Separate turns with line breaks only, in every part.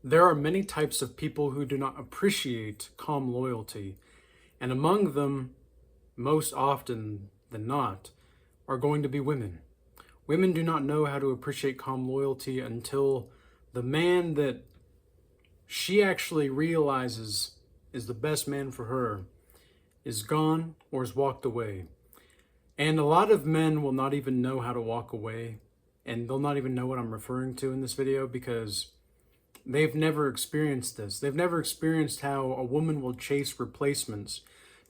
There are many types of people who do not appreciate calm loyalty, and among them, most often than not, are going to be women. Women do not know how to appreciate calm loyalty until the man that she actually realizes is the best man for her is gone or has walked away. And a lot of men will not even know how to walk away, and they'll not even know what I'm referring to in this video because they've never experienced this. They've never experienced how a woman will chase replacements,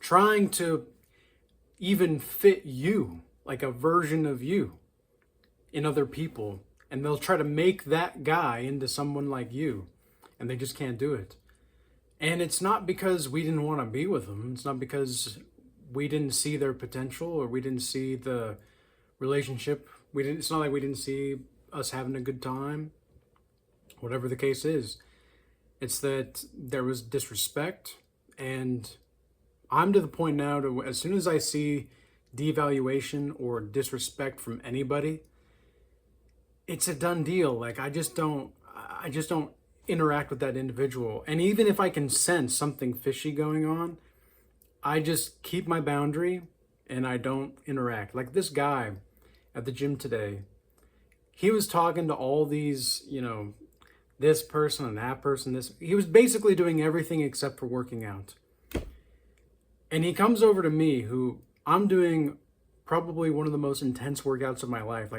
trying to even fit you, like a version of you, in other people. And they'll try to make that guy into someone like you, and they just can't do it. And it's not because we didn't want to be with them. It's not because we didn't see their potential or we didn't see the relationship. It's not like we didn't see us having a good time. Whatever the case is, it's that there was disrespect, and I'm to the point now to, as soon as I see devaluation or disrespect from anybody, it's a done deal. Like I just don't interact with that individual. And even if I can sense something fishy going on, I just keep my boundary and I don't interact. Like this guy at the gym today, he was talking to all these, this person and that person, he was basically doing everything except for working out. And he comes over to me, who I'm doing probably one of the most intense workouts of my life.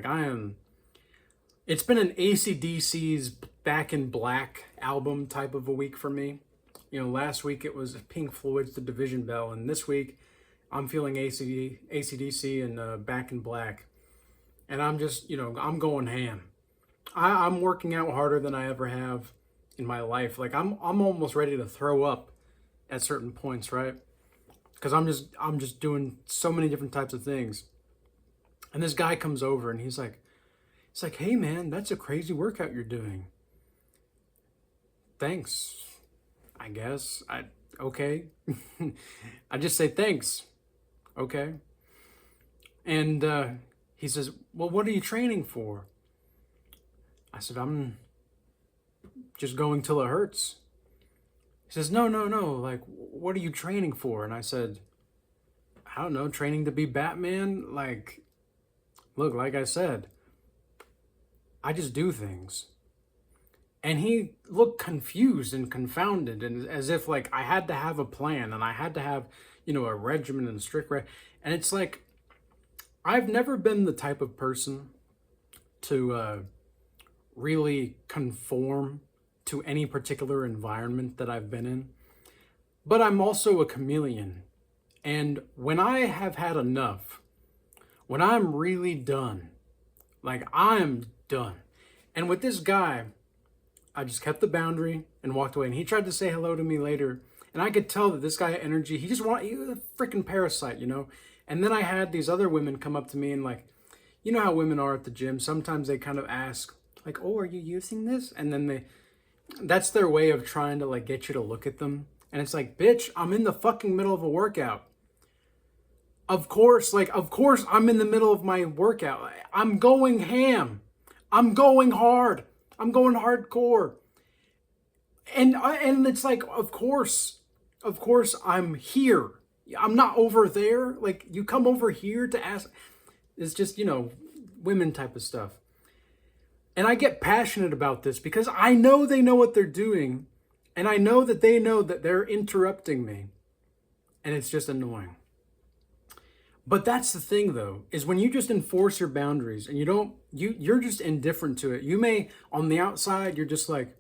It's been an AC/DC's Back in Black album type of a week for me. Last week it was Pink Floyd's The Division Bell, and this week I'm feeling AC/DC and Back in Black. And I'm just, I'm going ham. I'm working out harder than I ever have in my life. Like I'm almost ready to throw up at certain points, right? Because I'm just doing so many different types of things. And this guy comes over and he's like, "Hey man, that's a crazy workout you're doing." Thanks, I guess. Okay. I just say thanks. Okay. And he says, "Well, what are you training for?" I said, "I'm just going till it hurts." He says, No. Like, what are you training for?" And I said, "I don't know, training to be Batman. Like, look, like I said, I just do things." And he looked confused and confounded, and as if like I had to have a plan and I had to have, a regimen and and it's like, I've never been the type of person to really conform to any particular environment that I've been in. But I'm also a chameleon. And when I have had enough, when I'm really done, like I'm done. And with this guy, I just kept the boundary and walked away. And he tried to say hello to me later. And I could tell that this guy had energy. He was a freaking parasite, And then I had these other women come up to me and like, you know how women are at the gym. Sometimes they kind of ask, like, "Oh, are you using this?" And then that's their way of trying to like get you to look at them. And it's like, bitch, I'm in the fucking middle of a workout. Of course I'm in the middle of my workout. I'm going ham. I'm going hard. I'm going hardcore. And it's like, of course I'm here. I'm not over there. Like, you come over here to ask. It's just, women type of stuff. And I get passionate about this because I know they know what they're doing. And I know that they know that they're interrupting me. And it's just annoying. But that's the thing though, is when you just enforce your boundaries and you're just indifferent to it. You may, on the outside, you're just like,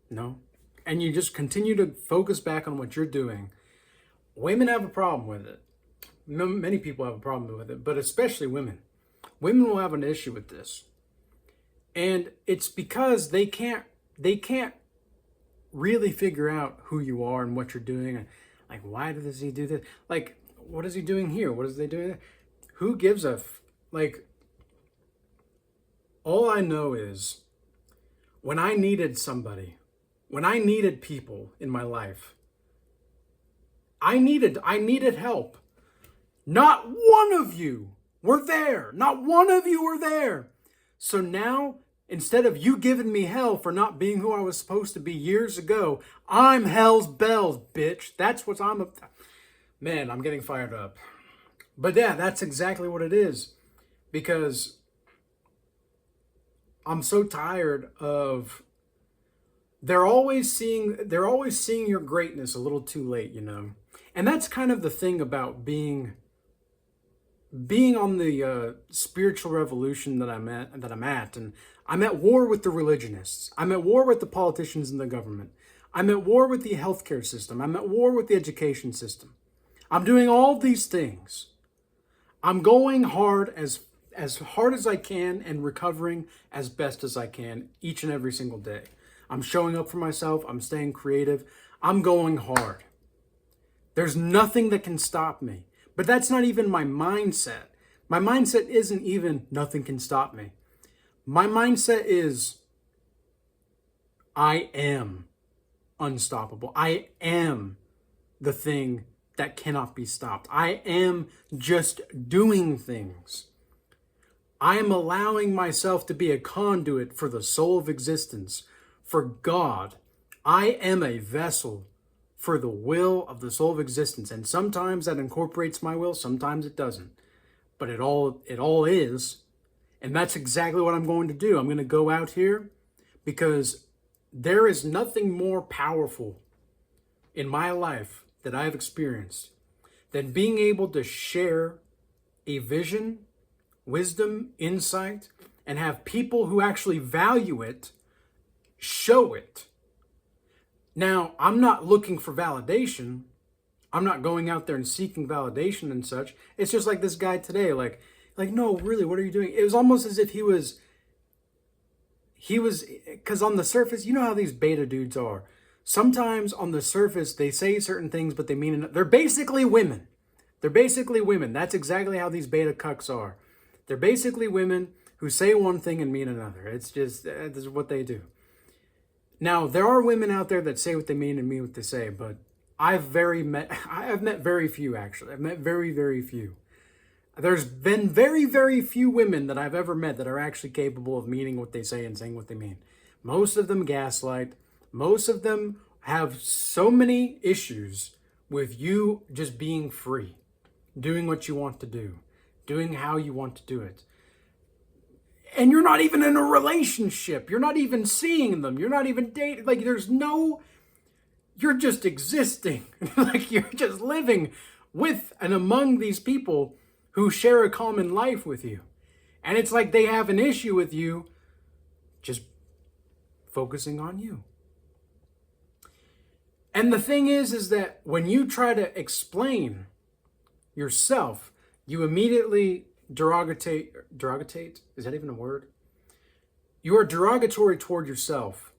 no. And you just continue to focus back on what you're doing. Women have a problem with it. Many people have a problem with it, but especially women. Women will have an issue with this. And it's because they can't really figure out who you are and what you're doing. And like, why does he do this? Like, what is he doing here? What is they doing there? Who gives a like, all I know is when I needed somebody, when I needed people in my life, I needed help. Not one of you were there. Not one of you were there. So now Instead of you giving me hell for not being who I was supposed to be years ago, I'm hell's bells, bitch. That's what I'm... Man, I'm getting fired up. But yeah, that's exactly what it is. Because I'm so tired of... They're always seeing your greatness a little too late, you know. And that's kind of the thing about being on the spiritual revolution that I'm at, and I'm at war with the religionists. I'm at war with the politicians and the government. I'm at war with the healthcare system. I'm at war with the education system. I'm doing all these things. I'm going hard as hard as I can and recovering as best as I can each and every single day. I'm showing up for myself. I'm staying creative. I'm going hard. There's nothing that can stop me. But that's not even my mindset. My mindset isn't even nothing can stop me. My mindset is I am unstoppable. I am the thing that cannot be stopped. I am just doing things. I am allowing myself to be a conduit for the soul of existence, for God. I am a vessel for the will of the soul of existence. And sometimes that incorporates my will, sometimes it doesn't. But it all is. And that's exactly what I'm going to do. I'm going to go out here because there is nothing more powerful in my life that I've experienced than being able to share a vision, wisdom, insight, and have people who actually value it show it. Now, I'm not looking for validation. I'm not going out there and seeking validation and such. It's just like this guy today, like, no, really, what are you doing? It was almost as if he was, because on the surface, you know how these beta dudes are. Sometimes on the surface, they say certain things, but they mean, they're basically women. They're basically women. That's exactly how these beta cucks are. They're basically women who say one thing and mean another. It's just, this is what they do. Now, there are women out there that say what they mean and mean what they say, but I've met very few, actually. I've met very, very few. There's been very, very few women that I've ever met that are actually capable of meaning what they say and saying what they mean. Most of them gaslight. Most of them have so many issues with you just being free, doing what you want to do, doing how you want to do it. And you're not even in a relationship. You're not even seeing them. You're not even dating. Like, you're just existing. Like, you're just living with and among these people who share a common life with you. And it's like they have an issue with you just focusing on you. And the thing is that when you try to explain yourself, you immediately derogate, is that even a word? You are derogatory toward yourself.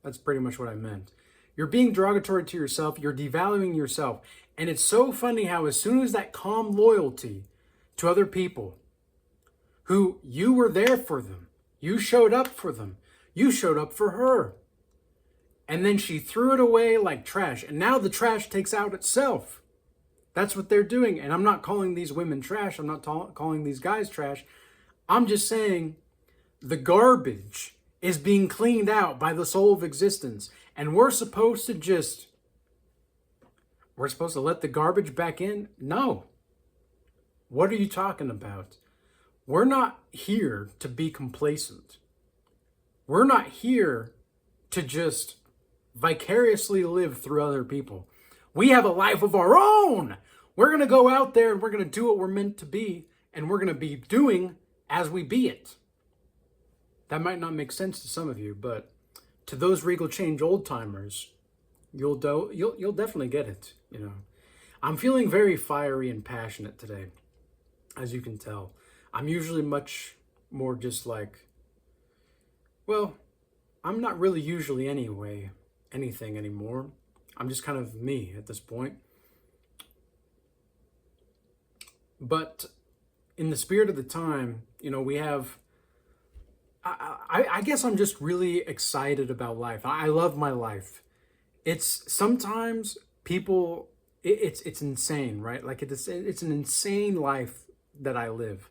That's pretty much what I meant. You're being derogatory to yourself. You're devaluing yourself. And it's so funny how as soon as that calm loyalty to other people who you were there for them, you showed up for them, you showed up for her, and then she threw it away like trash. And now the trash takes out itself. That's what they're doing. And I'm not calling these women trash. I'm not calling these guys trash. I'm just saying the garbage is being cleaned out by the soul of existence. And we're supposed to let the garbage back in? No. What are you talking about? We're not here to be complacent. We're not here to just vicariously live through other people. We have a life of our own. We're going to go out there and we're going to do what we're meant to be, and we're going to be doing as we be it. That might not make sense to some of you, but to those Regal Change old timers, you'll definitely get it, you know. I'm feeling very fiery and passionate today, as you can tell. I'm usually much more just like, well, I'm not really usually anything anymore. I'm just kind of me at this point. But in the spirit of the time, you know, we have, I guess I'm just really excited about life. I love my life. It's sometimes people, it's insane, right? Like it's an insane life that I live.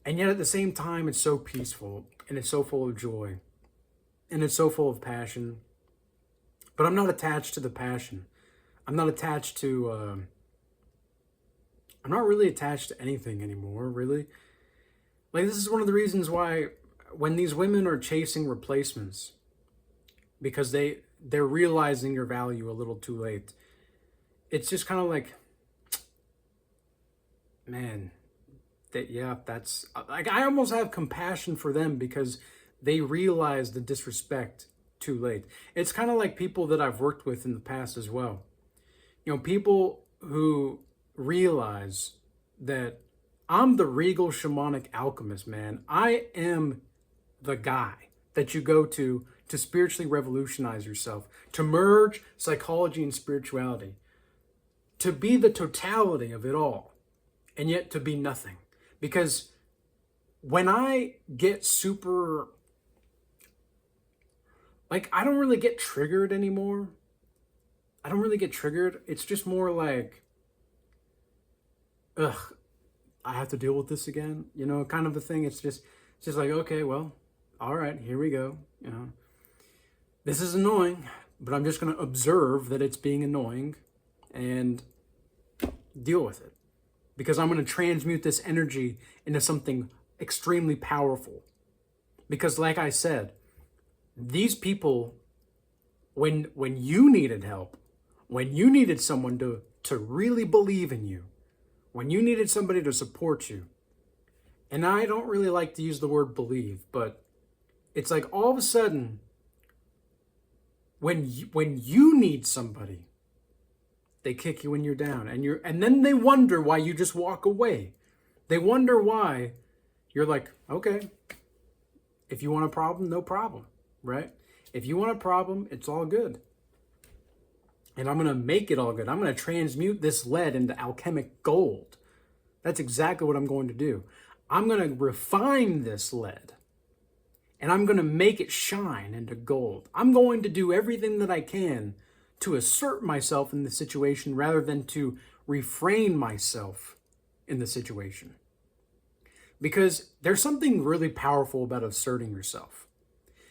And yet at the same time, it's so peaceful. and it's so full of joy, and it's so full of passion. But I'm not attached to the passion. I'm not attached to, I'm not really attached to anything anymore, really. Like, this is one of the reasons why when these women are chasing replacements, because they're realizing your value a little too late, it's just kind of like, man, that's like, I almost have compassion for them because they realize the disrespect too late. It's kind of like people that I've worked with in the past as well. You know, people who realize that I'm the Regal Shamanic Alchemist, man. I am the guy that you go to spiritually revolutionize yourself, to merge psychology and spirituality, to be the totality of it all, and yet to be nothing. Because when I get super, like, I don't really get triggered anymore. I don't really get triggered. It's just more like, ugh, I have to deal with this again, you know, kind of a thing. It's just like, okay, well, all right, here we go. You know, this is annoying, but I'm just going to observe that it's being annoying and deal with it, because I'm going to transmute this energy into something extremely powerful. Because like I said, these people, when you needed help, when you needed someone to really believe in you, when you needed somebody to support you, and I don't really like to use the word believe, but it's like all of a sudden, when you need somebody, they kick you when you're down, and then they wonder why you just walk away. They wonder why you're like, okay, if you want a problem, no problem, right? If you want a problem, it's all good. And I'm going to make it all good. I'm going to transmute this lead into alchemic gold. That's exactly what I'm going to do. I'm going to refine this lead, and I'm going to make it shine into gold. I'm going to do everything that I can to assert myself in the situation rather than to refrain myself in the situation. Because there's something really powerful about asserting yourself.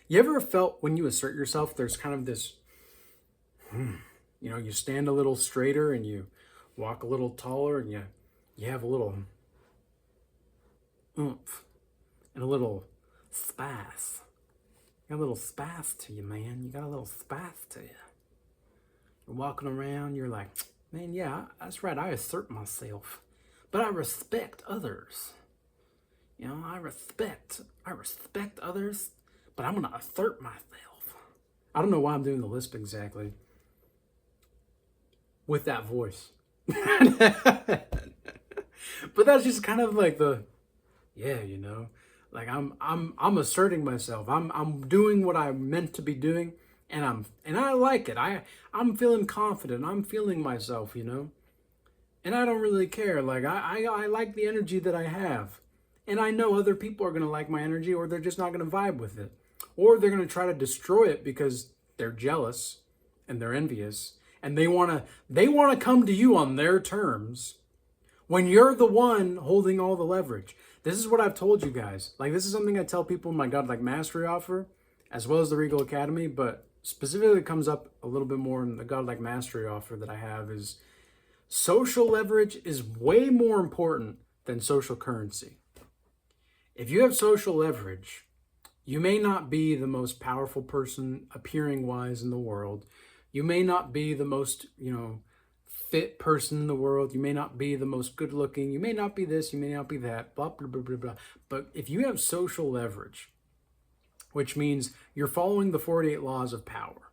You ever felt when you assert yourself, there's kind of this, you know, you stand a little straighter and you walk a little taller and you have a little oomph and a little space. You got a little space to you, man. You got a little space to you. You're walking around, you're like, man, yeah, that's right, I assert myself. But I respect others. You know, I respect others, but I'm going to assert myself. I don't know why I'm doing the lisp exactly with that voice. But that's just kind of like you know, like I'm asserting myself. I'm doing what I'm meant to be doing, and I like it. I'm feeling confident. I'm feeling myself, you know. And I don't really care. Like I like the energy that I have. And I know other people are going to like my energy, or they're just not going to vibe with it. Or they're going to try to destroy it because they're jealous and they're envious, and they want to come to you on their terms when you're the one holding all the leverage. This is what I've told you guys. Like, this is something I tell people in my Godlike Mastery offer, as well as the Regal Academy, but specifically comes up a little bit more in the Godlike Mastery offer that I have, is social leverage is way more important than social currency. If you have social leverage, you may not be the most powerful person appearing wise in the world. You may not be the most, you know, fit person in the world. You may not be the most good looking. You may not be this. You may not be that. Blah, blah, blah, blah, blah. But if you have social leverage, which means you're following the 48 laws of power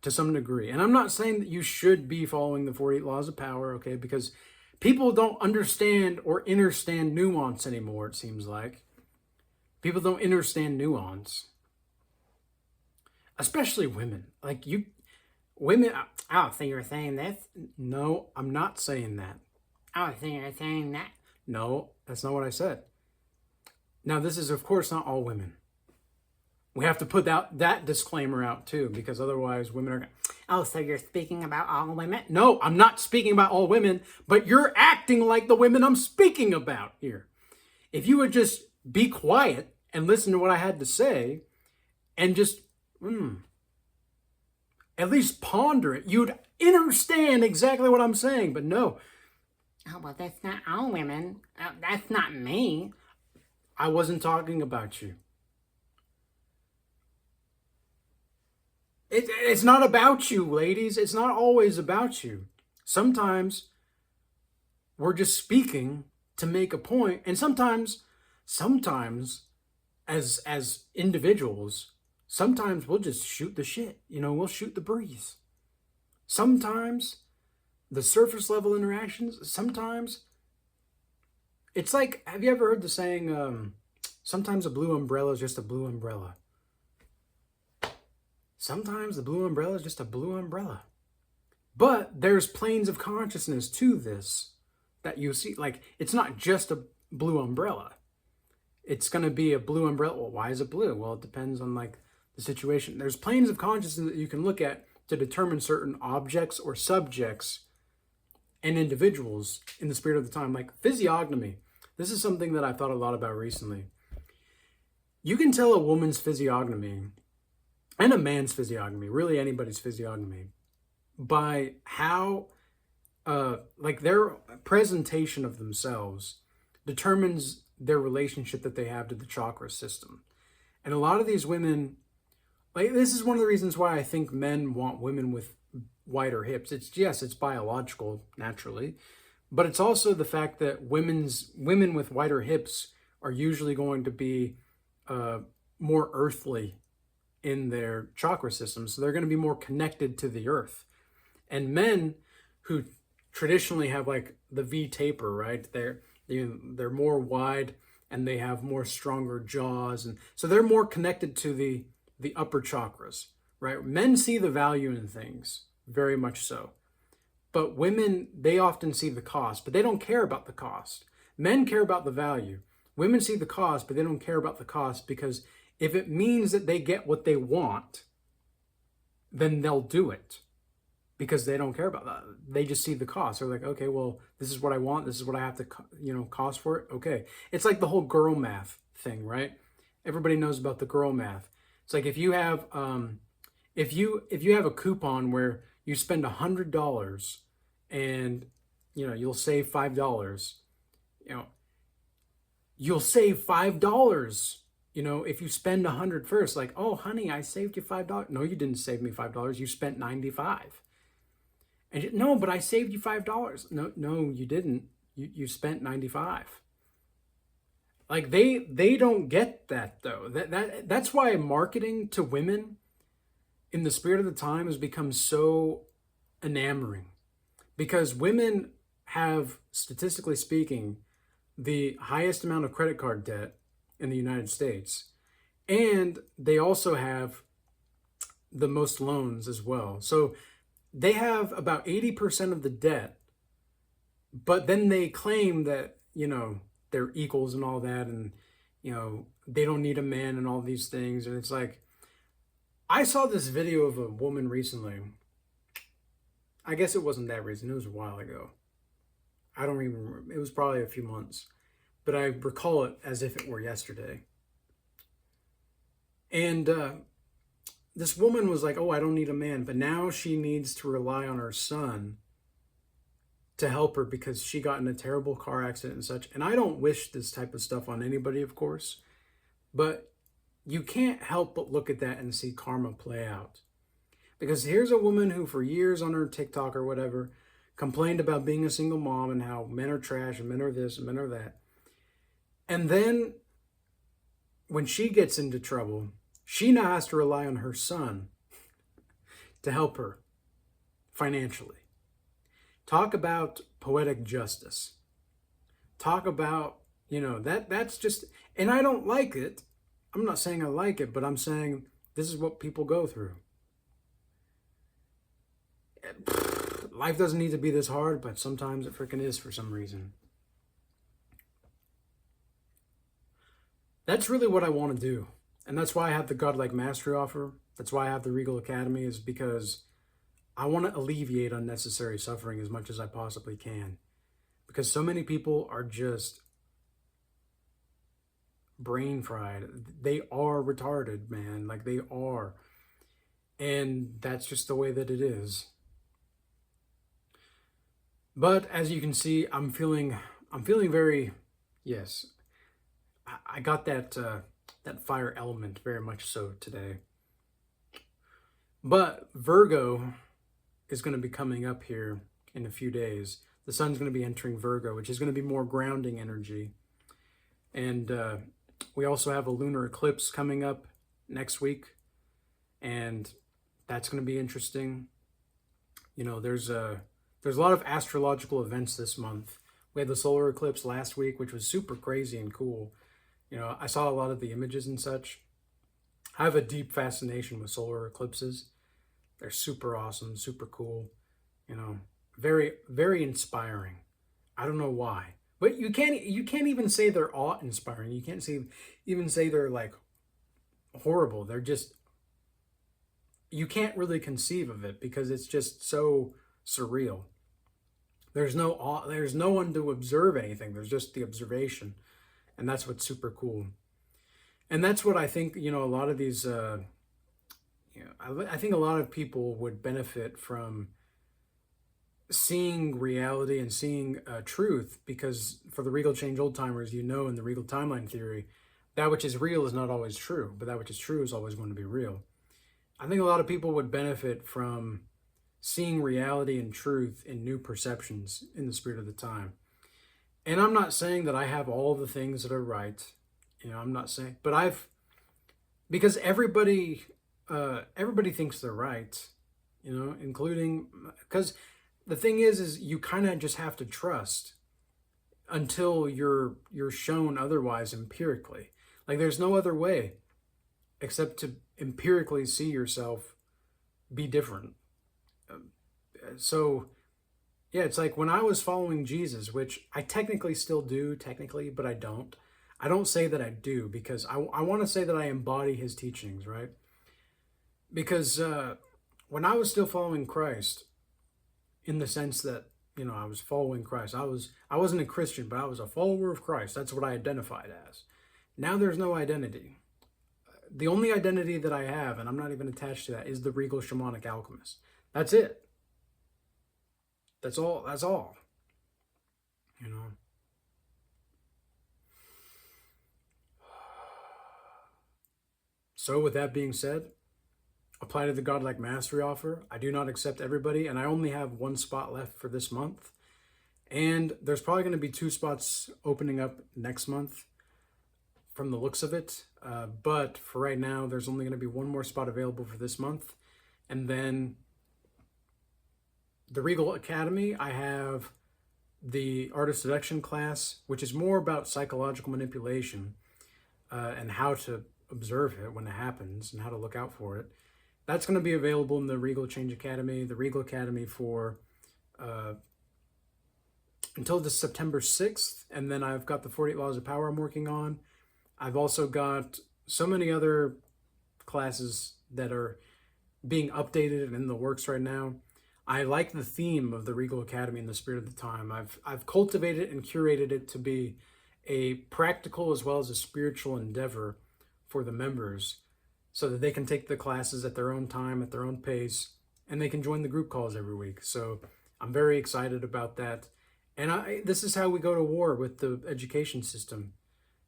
to some degree. And I'm not saying that you should be following the 48 laws of power, okay? Because people don't understand or understand nuance anymore, it seems like. People don't understand nuance. Especially women. Like, women, I don't think you're saying this. No, I'm not saying that. I don't think you're saying that. No, that's not what I said. Now, this is, of course, not all women. We have to put that disclaimer out, too, because otherwise women are going, oh, so you're speaking about all women? No, I'm not speaking about all women, but you're acting like the women I'm speaking about here. If you would just be quiet and listen to what I had to say and just at least ponder it. You'd understand exactly what I'm saying, but no.
Oh, well, that's not all women. That's not me.
I wasn't talking about you. It's not about you, ladies. It's not always about you. Sometimes we're just speaking to make a point, and sometimes as individuals, sometimes we'll just shoot the shit. We'll shoot the breeze. Sometimes the surface level interactions, sometimes it's like, have you ever heard the saying, sometimes a blue umbrella is just a blue umbrella? Sometimes the blue umbrella is just a blue umbrella. But there's planes of consciousness to this that you see. Like, it's not just a blue umbrella. It's going to be a blue umbrella. Well, why is it blue? Well, it depends on like the situation. There's planes of consciousness that you can look at to determine certain objects or subjects and individuals in the spirit of the time. Like physiognomy. This is something that I've thought a lot about recently. You can tell a woman's physiognomy and a man's physiognomy, really anybody's physiognomy, by how like their presentation of themselves determines their relationship that they have to the chakra system. And a lot of these women, like, this is one of the reasons why I think men want women with wider hips. It's biological, naturally, but it's also the fact that women with wider hips are usually going to be more earthly in their chakra system. So they're going to be more connected to the earth. And men who traditionally have like the V taper, right? They're more wide and they have more stronger jaws, and so they're more connected to the upper chakras, right? Men see the value in things, very much so. But women, they often see the cost, but they don't care about the cost. Men care about the value. Women see the cost, but they don't care about the cost, because if it means that they get what they want, then they'll do it, because they don't care about that. They just see the cost. They're like, okay, well, this is what I want. This is what I have to, cost for it. Okay. It's like the whole girl math thing, right? Everybody knows about the girl math. It's like if you have a coupon where you spend $100 and you'll save $5. You'll save $5. If you spend $100 first, like, oh honey, I saved you $5. No, you didn't save me $5. You spent $95. And no, but I saved you $5. No, you didn't. You spent $95. Like they don't get that though. That's why marketing to women in the spirit of the time has become so enamoring, because women have, statistically speaking, the highest amount of credit card debt in the United States, and they also have the most loans as well. So they have about 80% of the debt, but then they claim that they're equals and all that, and they don't need a man and all these things. And it's like, I saw this video of a woman recently. I guess it wasn't that recent. It was a while ago. I don't even remember. It was probably a few months, but I recall it as if it were yesterday. And this woman was like, oh, I don't need a man, but now she needs to rely on her son to help her because she got in a terrible car accident and such. And I don't wish this type of stuff on anybody, of course, but you can't help but look at that and see karma play out. Because here's a woman who for years on her TikTok or whatever complained about being a single mom and how men are trash and men are this and men are that. And then when she gets into trouble, she now has to rely on her son to help her financially. Talk about poetic justice. Talk about, that's just, and I don't like it. I'm not saying I like it, but I'm saying this is what people go through. Life doesn't need to be this hard, but sometimes it freaking is for some reason. That's really what I want to do. And that's why I have the Godlike Mastery offer. That's why I have the Regal Academy, is because I want to alleviate unnecessary suffering as much as I possibly can. Because so many people are just brain fried. They are retarded, man. Like, they are. And that's just the way that it is. But as you can see, I'm feeling very, yes, I got that fire element very much so today. But Virgo is going to be coming up here in a few days. The sun's going to be entering Virgo, which is going to be more grounding energy. And we also have a lunar eclipse coming up next week, and that's going to be interesting. You know, there's a lot of astrological events this month. We had the solar eclipse last week, which was super crazy and cool. You know, I saw a lot of the images and such. I have a deep fascination with solar eclipses. They're super awesome, super cool. You know, very, very inspiring. I don't know why, but you can't even say they're awe-inspiring. You can't even say they're like horrible. They're just, you can't really conceive of it because it's just so surreal. There's no one to observe anything. There's just the observation, and that's what's super cool. And that's what I think. You know, a lot of these. I think a lot of people would benefit from seeing reality and seeing truth, because for the Regal Change old timers, you know, in the Regal timeline theory, that which is real is not always true, but that which is true is always going to be real. I think a lot of people would benefit from seeing reality and truth in new perceptions in the spirit of the time. And I'm not saying that I have all the things that are right. You know, I'm not saying, but because everybody thinks they're right, you know, including, because the thing is you kind of just have to trust until you're shown otherwise empirically. Like, there's no other way except to empirically see yourself be different. So yeah, it's like when I was following Jesus, which I technically still do, but I don't. I don't say that I do, because I want to say that I embody his teachings, right? Because when I was still following Christ, in the sense that, you know, I was following Christ, I wasn't a Christian, but I was a follower of Christ. That's what I identified as. Now there's no identity. The only identity that I have, and I'm not even attached to that, is the Regal Shamanic Alchemist. That's it. That's all. That's all. You know. So with that being said, apply to the Godlike Mastery offer. I do not accept everybody, and I only have one spot left for this month. And there's probably going to be 2 spots opening up next month from the looks of it. But for right now, there's only going to be 1 more spot available for this month. And then the Regal Academy, I have the Art of Seduction class, which is more about psychological manipulation and how to observe it when it happens and how to look out for it. That's going to be available in the Regal Change Academy, the Regal Academy for until the September 6th. And then I've got the 48 Laws of Power I'm working on. I've also got so many other classes that are being updated and in the works right now. I like the theme of the Regal Academy in the spirit of the time. I've cultivated and curated it to be a practical as well as a spiritual endeavor for the members, so that they can take the classes at their own time, at their own pace, and they can join the group calls every week. So I'm very excited about that. And this is how we go to war with the education system.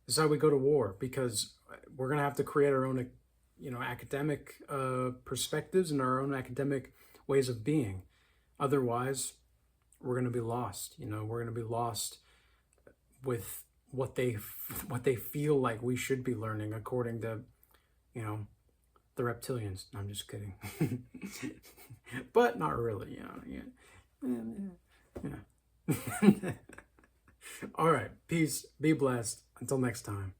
This is how we go to war, because we're going to have to create our own, you know, academic perspectives and our own academic ways of being. Otherwise, we're going to be lost. You know, we're going to be lost with what they feel like we should be learning according to, you know, the reptilians. No, I'm just kidding. But not really, you know. Yeah. All right. Peace. Be blessed. Until next time.